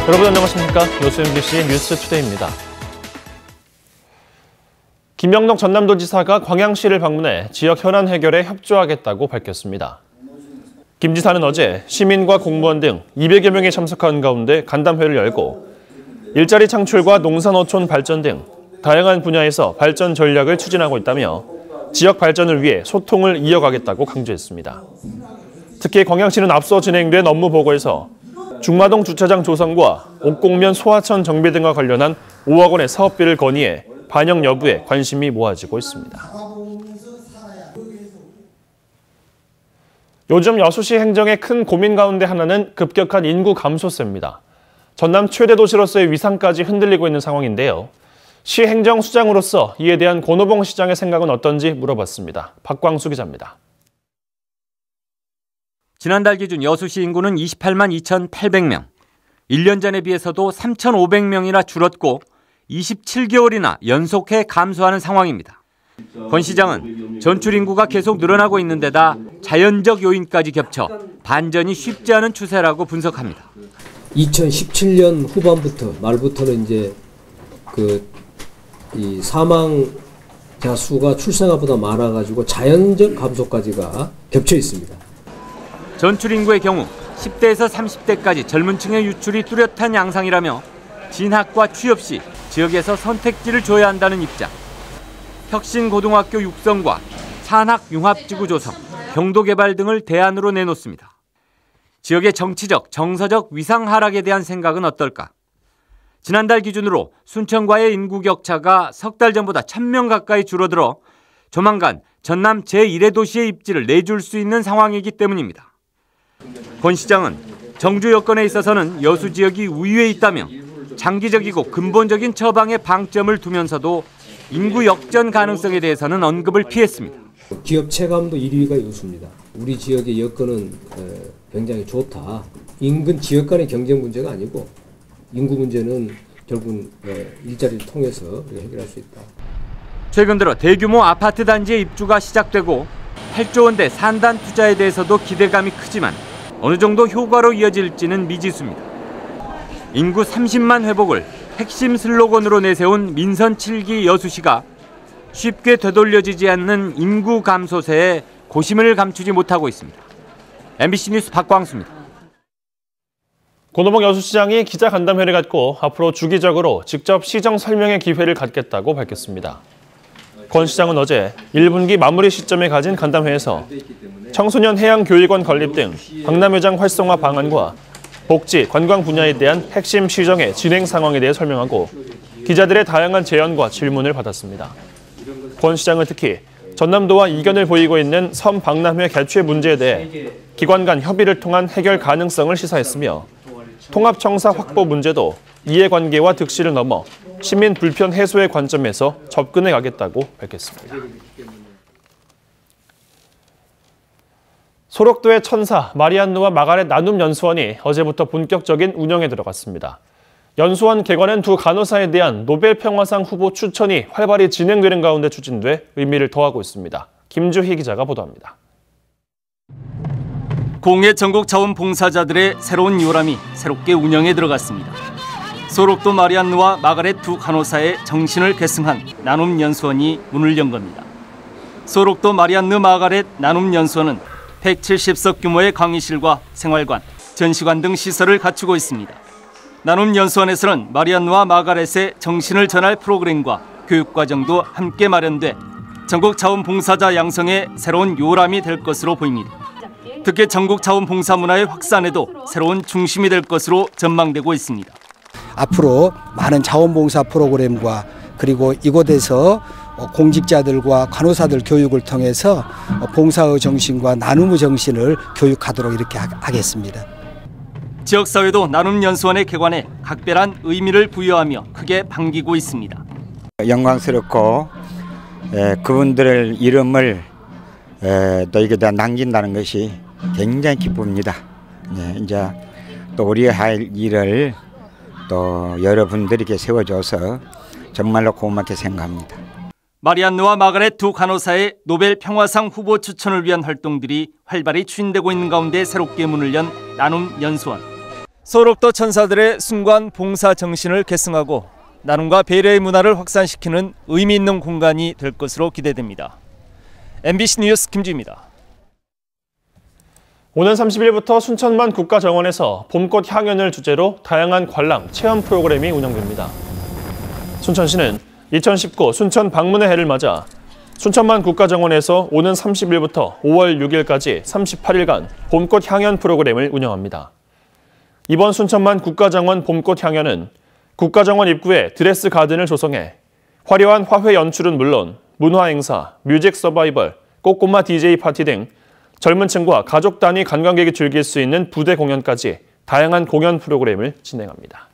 여러분 안녕하십니까? 여수 MBC 뉴스투데이입니다. 김영덕 전남도지사가 광양시를 방문해 지역 현안 해결에 협조하겠다고 밝혔습니다. 김 지사는 어제 시민과 공무원 등 200여 명이 참석한 가운데 간담회를 열고 일자리 창출과 농산어촌 발전 등 다양한 분야에서 발전 전략을 추진하고 있다며 지역 발전을 위해 소통을 이어가겠다고 강조했습니다. 특히 광양시는 앞서 진행된 업무 보고에서 중마동 주차장 조성과 옥곡면 소하천 정비 등과 관련한 5억 원의 사업비를 건의해 반영 여부에 관심이 모아지고 있습니다. 요즘 여수시 행정의 큰 고민 가운데 하나는 급격한 인구 감소세입니다. 전남 최대 도시로서의 위상까지 흔들리고 있는 상황인데요. 시 행정수장으로서 이에 대한 권오봉 시장의 생각은 어떤지 물어봤습니다. 박광수 기자입니다. 지난달 기준 여수시 인구는 28만 2,800명. 1년 전에 비해서도 3,500명이나 줄었고 27개월이나 연속해 감소하는 상황입니다. 권 시장은 전출 인구가 계속 늘어나고 있는 데다 자연적 요인까지 겹쳐 반전이 쉽지 않은 추세라고 분석합니다. 2017년 후반부터 말부터는 이제 이 사망자 수가 출생아보다 많아가지고 자연적 감소까지가 겹쳐 있습니다. 전출 인구의 경우 10대에서 30대까지 젊은 층의 유출이 뚜렷한 양상이라며 진학과 취업 시 지역에서 선택지를 줘야 한다는 입장. 혁신고등학교 육성과 산학융합지구 조성, 경도개발 등을 대안으로 내놓습니다. 지역의 정치적, 정서적 위상 하락에 대한 생각은 어떨까? 지난달 기준으로 순천과의 인구 격차가 석 달 전보다 1,000명 가까이 줄어들어 조만간 전남 제1의 도시의 입지를 내줄 수 있는 상황이기 때문입니다. 권 시장은 정주 여건에 있어서는 여수 지역이 우위에 있다며 장기적이고 근본적인 처방에 방점을 두면서도 인구 역전 가능성에 대해서는 언급을 피했습니다. 기업 체감도 1위가 여수입니다. 우리 지역의 여건은 굉장히 좋다. 인근 지역 간의 경쟁 문제가 아니고 인구 문제는 결국은 일자리를 통해서 해결할 수 있다. 최근 들어 대규모 아파트 단지의 입주가 시작되고 8조 원대 산단 투자에 대해서도 기대감이 크지만 어느 정도 효과로 이어질지는 미지수입니다. 인구 30만 회복을 핵심 슬로건으로 내세운 민선 7기 여수시가 쉽게 되돌려지지 않는 인구 감소세에 고심을 감추지 못하고 있습니다. MBC 뉴스 박광수입니다. 권오봉 여수시장이 기자간담회를 갖고 앞으로 주기적으로 직접 시정 설명의 기회를 갖겠다고 밝혔습니다. 권 시장은 어제 1분기 마무리 시점에 가진 간담회에서 청소년 해양교육원 건립 등 박람회장 활성화 방안과 복지, 관광 분야에 대한 핵심 시정의 진행 상황에 대해 설명하고 기자들의 다양한 제언과 질문을 받았습니다. 권 시장은 특히 전남도와 이견을 보이고 있는 섬 박람회 개최 문제에 대해 기관 간 협의를 통한 해결 가능성을 시사했으며 통합청사 확보 문제도 이해관계와 득실을 넘어 시민 불편 해소의 관점에서 접근해 가겠다고 밝혔습니다. 소록도의 천사 마리안느와 마가렛 나눔 연수원이 어제부터 본격적인 운영에 들어갔습니다. 연수원 개관은 두 간호사에 대한 노벨 평화상 후보 추천이 활발히 진행되는 가운데 추진돼 의미를 더하고 있습니다. 김주희 기자가 보도합니다. 공예 전국 자원봉사자들의 새로운 요람이 새롭게 운영에 들어갔습니다. 소록도 마리안느와 마가렛 두 간호사의 정신을 계승한 나눔 연수원이 문을 연 겁니다. 소록도 마리안느 마가렛 나눔 연수원은 170석 규모의 강의실과 생활관, 전시관 등 시설을 갖추고 있습니다. 나눔 연수원에서는 마리안느와 마가렛의 정신을 전할 프로그램과 교육과정도 함께 마련돼 전국 자원봉사자 양성에 새로운 요람이 될 것으로 보입니다. 특히 전국 자원봉사 문화의 확산에도 새로운 중심이 될 것으로 전망되고 있습니다. 앞으로 많은 자원봉사 프로그램과 그리고 이곳에서 공직자들과 간호사들 교육을 통해서 봉사의 정신과 나눔의 정신을 교육하도록 이렇게 하겠습니다. 지역사회도 나눔 연수원의 개관에 각별한 의미를 부여하며 크게 반기고 있습니다. 영광스럽고 그분들의 이름을 너희에게 남긴다는 것이 굉장히 기쁩니다. 이제 또 우리 할 일을 또 여러분들에게 세워줘서 정말로 고맙게 생각합니다. 마리안느와 마가렛 두 간호사의 노벨 평화상 후보 추천을 위한 활동들이 활발히 추진되고 있는 가운데 새롭게 문을 연 나눔 연수원. 소록도 천사들의 순관 봉사 정신을 계승하고 나눔과 배려의 문화를 확산시키는 의미 있는 공간이 될 것으로 기대됩니다. MBC 뉴스 김주입니다. 오는 30일부터 순천만 국가정원에서 봄꽃 향연을 주제로 다양한 관람, 체험 프로그램이 운영됩니다. 순천시는 2019 순천 방문의 해를 맞아 순천만 국가정원에서 오는 30일부터 5월 6일까지 38일간 봄꽃 향연 프로그램을 운영합니다. 이번 순천만 국가정원 봄꽃 향연은 국가정원 입구에 드레스 가든을 조성해 화려한 화훼 연출은 물론 문화 행사, 뮤직 서바이벌, 꽃꼬마 DJ 파티 등 젊은 층과 가족 단위 관광객이 즐길 수 있는 부대 공연까지 다양한 공연 프로그램을 진행합니다.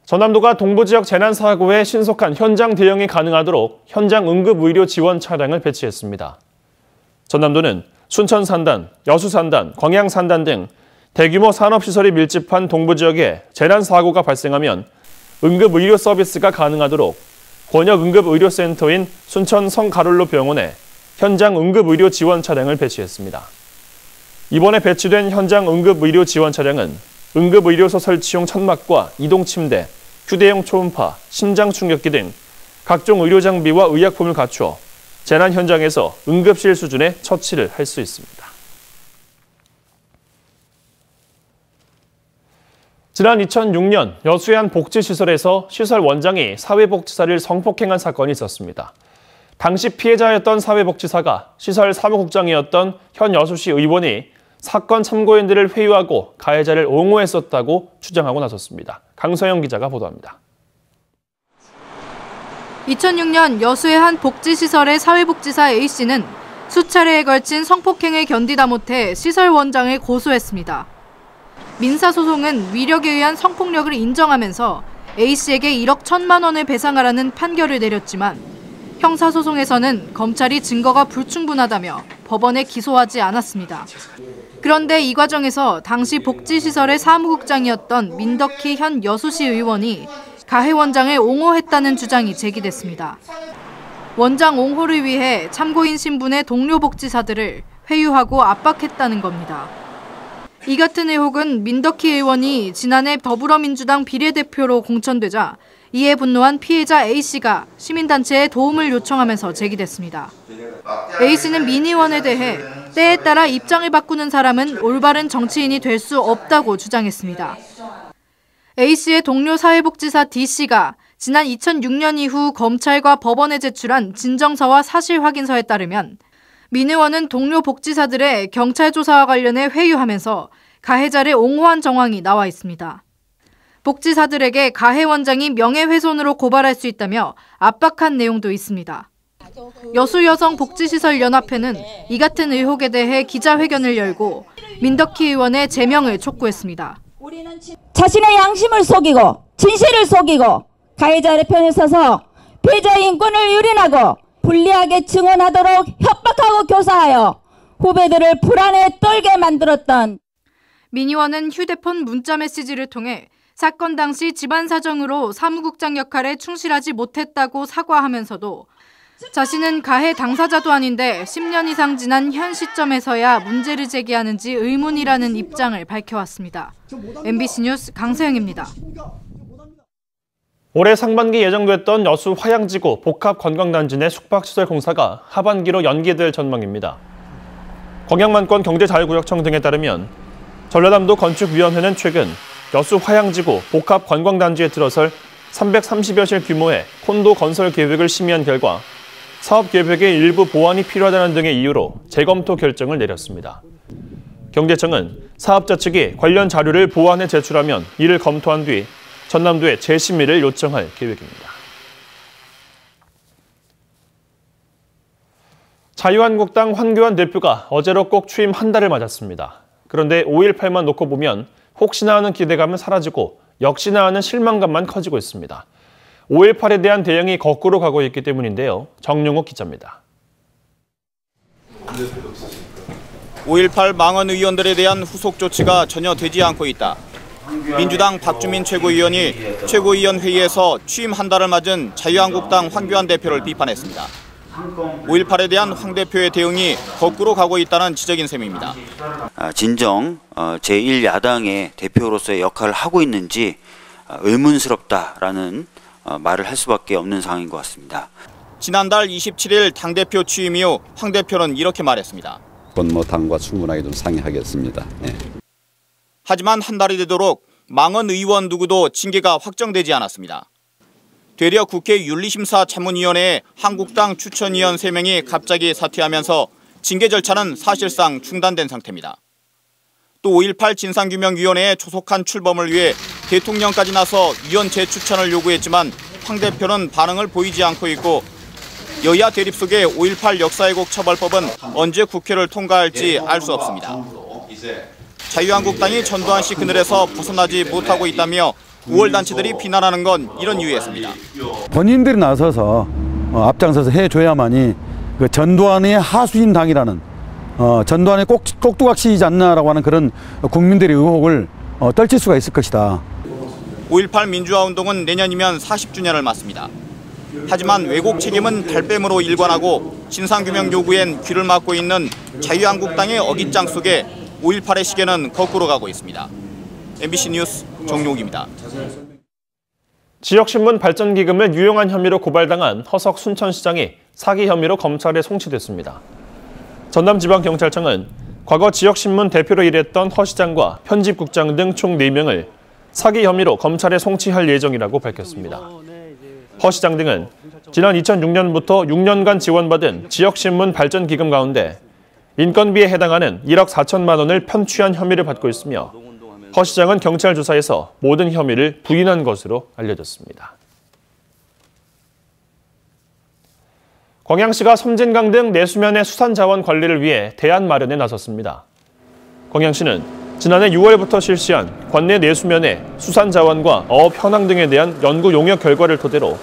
전남도가 동부지역 재난사고의 신속한 현장 대응이 가능하도록 현장 응급의료 지원 차량을 배치했습니다. 전남도는 순천산단, 여수산단, 광양산단 등 대규모 산업시설이 밀집한 동부지역에 재난사고가 발생하면 응급의료 서비스가 가능하도록 권역응급의료센터인 순천 성가롤로 병원에 현장 응급의료 지원 차량을 배치했습니다. 이번에 배치된 현장 응급의료 지원 차량은 응급의료소 설치용 천막과 이동침대, 휴대용 초음파, 심장충격기 등 각종 의료장비와 의약품을 갖추어 재난 현장에서 응급실 수준의 처치를 할 수 있습니다. 지난 2006년 여수의 한 복지시설에서 시설 원장이 사회복지사를 성폭행한 사건이 있었습니다. 당시 피해자였던 사회복지사가 시설 사무국장이었던 현 여수시 의원이 사건 참고인들을 회유하고 가해자를 옹호했었다고 주장하고 나섰습니다. 강서영 기자가 보도합니다. 2006년 여수의 한 복지시설의 사회복지사 A씨는 수차례에 걸친 성폭행을 견디다 못해 시설 원장을 고소했습니다. 민사소송은 위력에 의한 성폭력을 인정하면서 A씨에게 1억 1천만 원을 배상하라는 판결을 내렸지만 형사소송에서는 검찰이 증거가 불충분하다며 법원에 기소하지 않았습니다. 그런데 이 과정에서 당시 복지시설의 사무국장이었던 민덕희 현 여수시 의원이 가해 원장을 옹호했다는 주장이 제기됐습니다. 원장 옹호를 위해 참고인 신분의 동료 복지사들을 회유하고 압박했다는 겁니다. 이 같은 의혹은 민덕희 의원이 지난해 더불어민주당 비례대표로 공천되자 이에 분노한 피해자 A씨가 시민단체에 도움을 요청하면서 제기됐습니다. A씨는 민 의원에 대해 때에 따라 입장을 바꾸는 사람은 올바른 정치인이 될 수 없다고 주장했습니다. A씨의 동료 사회복지사 D씨가 지난 2006년 이후 검찰과 법원에 제출한 진정서와 사실 확인서에 따르면 민 의원은 동료 복지사들의 경찰 조사와 관련해 회유하면서 가해자를 옹호한 정황이 나와 있습니다. 복지사들에게 가해 원장이 명예훼손으로 고발할 수 있다며 압박한 내용도 있습니다. 여수여성복지시설연합회는 이 같은 의혹에 대해 기자회견을 열고 민덕희 의원의 제명을 촉구했습니다. 자신의 양심을 속이고 진실을 속이고 가해자의 편에 서서 피해자의 인권을 유린하고 불리하게 증언하도록 협박하고 교사하여 후배들을 불안에 떨게 만들었던 민 의원은 휴대폰 문자 메시지를 통해 사건 당시 집안 사정으로 사무국장 역할에 충실하지 못했다고 사과하면서도 자신은 가해 당사자도 아닌데 10년 이상 지난 현 시점에서야 문제를 제기하는지 의문이라는 입장을 밝혀왔습니다. MBC 뉴스 강서영입니다. 올해 상반기 예정됐던 여수 화양지구 복합관광단지 내 숙박시설 공사가 하반기로 연기될 전망입니다. 광양만권 경제자유구역청 등에 따르면 전라남도 건축위원회는 최근 여수 화양지구 복합관광단지에 들어설 330여실 규모의 콘도 건설 계획을 심의한 결과 사업 계획의 일부 보완이 필요하다는 등의 이유로 재검토 결정을 내렸습니다. 경제청은 사업자 측이 관련 자료를 보완해 제출하면 이를 검토한 뒤 전남도에 재심의를 요청할 계획입니다. 자유한국당 황교안 대표가 어제로 꼭 취임 한 달을 맞았습니다. 그런데 5.18만 놓고 보면 혹시나 하는 기대감은 사라지고 역시나 하는 실망감만 커지고 있습니다. 5.18에 대한 대응이 거꾸로 가고 있기 때문인데요. 정용욱 기자입니다. 5.18 망언 의원들에 대한 후속 조치가 전혀 되지 않고 있다. 민주당 박주민 최고위원이 최고위원 회의에서 취임 한 달을 맞은 자유한국당 황교안 대표를 비판했습니다. 5.18에 대한 황 대표의 대응이 거꾸로 가고 있다는 지적인 셈입니다. 진정 제1야당의 대표로서의 역할을 하고 있는지 의문스럽다라는 말을 할 수밖에 없는 상황인 것 같습니다. 지난달 27일 당대표 취임 이후 황 대표는 이렇게 말했습니다. 당과 충분하게 좀 상의하겠습니다. 네. 하지만 한 달이 되도록 망언 의원 누구도 징계가 확정되지 않았습니다. 되려 국회 윤리심사자문위원회에 한국당 추천위원 3명이 갑자기 사퇴하면서 징계 절차는 사실상 중단된 상태입니다. 또 5.18 진상규명위원회에 초속한 출범을 위해 대통령까지 나서 위원 재추천을 요구했지만 황 대표는 반응을 보이지 않고 있고 여야 대립 속에 5.18 역사왜곡 처벌법은 언제 국회를 통과할지 알 수 없습니다. 자유한국당이 전두환 씨 그늘에서 벗어나지 못하고 있다며 우월단체들이 비난하는 건 이런 이유였습니다. 본인들이 나서서 앞장서서 해줘야만이 그 전두환의 하수인 당이라는 전두환의 꼭두각시이지 않나라고 하는 그런 국민들의 의혹을 떨칠 수가 있을 것이다. 5.18 민주화운동은 내년이면 40주년을 맞습니다. 하지만 왜곡 책임은 달뱀으로 일관하고 진상규명 요구엔 귀를 막고 있는 자유한국당의 어깃장 속에 5.18의 시계는 거꾸로 가고 있습니다. MBC 뉴스 정용욱입니다. 지역신문 발전기금을 유용한 혐의로 고발당한 허석 순천시장이 사기 혐의로 검찰에 송치됐습니다. 전남지방경찰청은 과거 지역신문 대표로 일했던 허 시장과 편집국장 등 총 4명을 사기 혐의로 검찰에 송치할 예정이라고 밝혔습니다. 허 시장 등은 지난 2006년부터 6년간 지원받은 지역신문 발전기금 가운데 인건비에 해당하는 1억 4천만 원을 편취한 혐의를 받고 있으며 허 시장은 경찰 조사에서 모든 혐의를 부인한 것으로 알려졌습니다. 광양시가 섬진강 등 내수면의 수산자원 관리를 위해 대안 마련에 나섰습니다. 광양시는 지난해 6월부터 실시한 관내 내수면의 수산자원과 어업 현황 등에 대한 연구 용역 결과를 토대로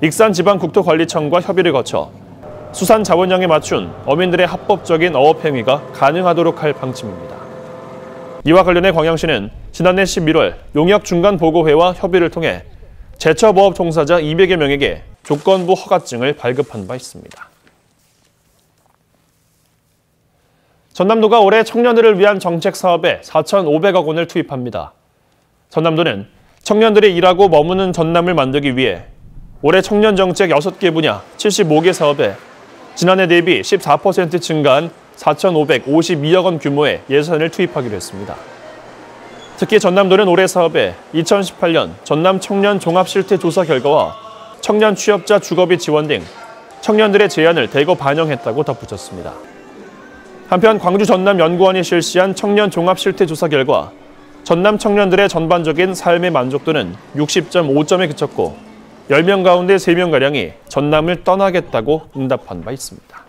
익산지방국토관리청과 협의를 거쳐 수산자원량에 맞춘 어민들의 합법적인 어업 행위가 가능하도록 할 방침입니다. 이와 관련해 광양시는 지난해 11월 용역중간보고회와 협의를 통해 제첩어업 종사자 200여 명에게 조건부 허가증을 발급한 바 있습니다. 전남도가 올해 청년들을 위한 정책 사업에 4,500억 원을 투입합니다. 전남도는 청년들이 일하고 머무는 전남을 만들기 위해 올해 청년 정책 6개 분야 75개 사업에 지난해 대비 14% 증가한 4,552억 원 규모의 예산을 투입하기로 했습니다. 특히 전남도는 올해 사업에 2018년 전남 청년 종합실태조사 결과와 청년 취업자 주거비 지원 등 청년들의 제안을 대거 반영했다고 덧붙였습니다. 한편 광주 전남연구원이 실시한 청년 종합실태조사 결과 전남 청년들의 전반적인 삶의 만족도는 60.5점에 그쳤고 10명 가운데 3명가량이 전남을 떠나겠다고 응답한 바 있습니다.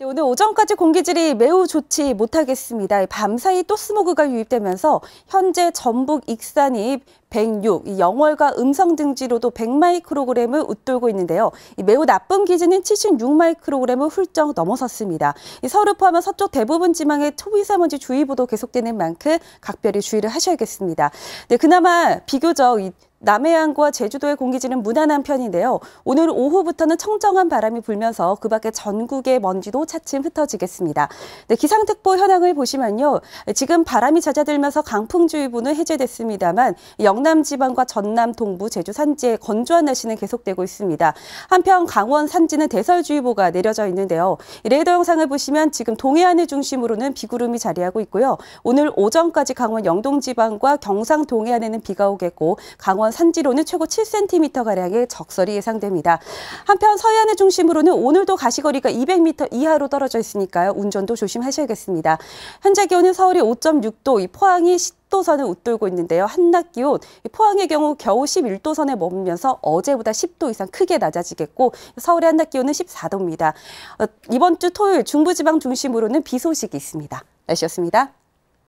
네, 오늘 오전까지 공기질이 매우 좋지 못하겠습니다. 밤사이 또 스모그가 유입되면서 현재 전북 익산이 106, 영월과 음성 등지로도 100마이크로그램을 웃돌고 있는데요. 매우 나쁨 기준인 76마이크로그램을 훌쩍 넘어섰습니다. 서울을 포함한 서쪽 대부분 지방에 초미세먼지 주의보도 계속되는 만큼 각별히 주의를 하셔야겠습니다. 네, 그나마 비교적 남해안과 제주도의 공기질은 무난한 편인데요. 오늘 오후부터는 청정한 바람이 불면서 그 밖에 전국의 먼지도 차츰 흩어지겠습니다. 네, 기상특보 현황을 보시면요. 지금 바람이 잦아들면서 강풍주의보는 해제됐습니다만 영남 지방과 전남, 동부, 제주 산지에 건조한 날씨는 계속되고 있습니다. 한편 강원 산지는 대설주의보가 내려져 있는데요. 레이더 영상을 보시면 지금 동해안을 중심으로는 비구름이 자리하고 있고요. 오늘 오전까지 강원 영동 지방과 경상 동해안에는 비가 오겠고 강원 산지로는 최고 7cm가량의 적설이 예상됩니다. 한편 서해안을 중심으로는 오늘도 가시거리가 200m 이하로 떨어져 있으니까요. 운전도 조심하셔야겠습니다. 현재 기온은 서울이 5.6도, 포항이 10도선을 웃돌고 있는데요. 한낮 기온, 포항의 경우 겨우 11도선에 머물면서 어제보다 10도 이상 크게 낮아지겠고 서울의 한낮 기온은 14도입니다. 이번 주 토요일 중부지방 중심으로는 비 소식이 있습니다. 날씨였습니다.